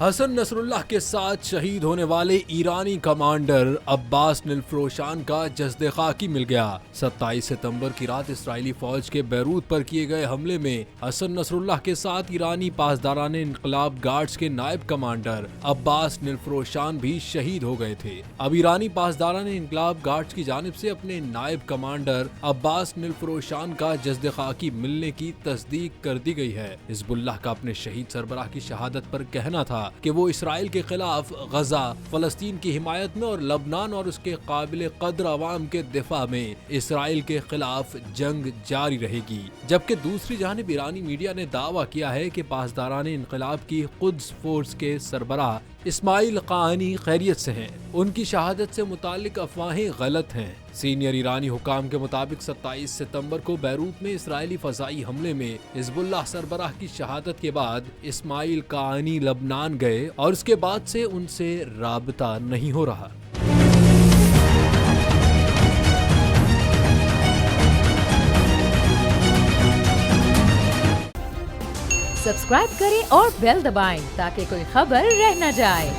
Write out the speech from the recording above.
حسن نصر اللہ کے ساتھ شہید ہونے والے ایرانی کمانڈر عباس نیلفروشان کا جسد خاکی مل گیا۔ 27 ستمبر کی رات اسرائیلی فوج کے بیروت پر کیے گئے حملے میں حسن نصر اللہ کے ساتھ ایرانی پاسداران انقلاب گارڈز کے نائب کمانڈر عباس نیلفروشان بھی شہید ہو گئے تھے۔ اب ایرانی پاسداران انقلاب گارڈز کی جانب سے اپنے نائب کمانڈر عباس نیلفروشان کا جسد خاکی ملنے کی تصدیق کر دی گئی ہے۔ حزب اللہ کا اپنے شہید سربراہ کی شہادت پر کہنا تھا کہ وہ اسرائیل کے خلاف غزہ، فلسطین کی حمایت میں اور لبنان اور اس کے قابل قدر عوام کے دفاع میں اسرائیل کے خلاف جنگ جاری رہے گی، جبکہ دوسری جانب ایرانی میڈیا نے دعویٰ کیا ہے کہ پاسداران انقلاب کی قدس فورس کے سربراہ اسماعیل قاہنی خیریت سے ہیں۔ ان کی شہادت سے متعلق افواہیں غلط ہیں۔ سینئر ایرانی حکام کے مطابق 27 ستمبر کو بیروت میں اسرائیلی فضائی حملے میں حزب اللہ سربراہ کی شہادت کے بعد اسماعیل قاہنی لبنان گئے اور اس کے بعد سے ان سے رابطہ نہیں ہو رہا۔ سبسکرائب کریں اور بیل دبائیں تاکہ کوئی خبر رہ نہ جائے۔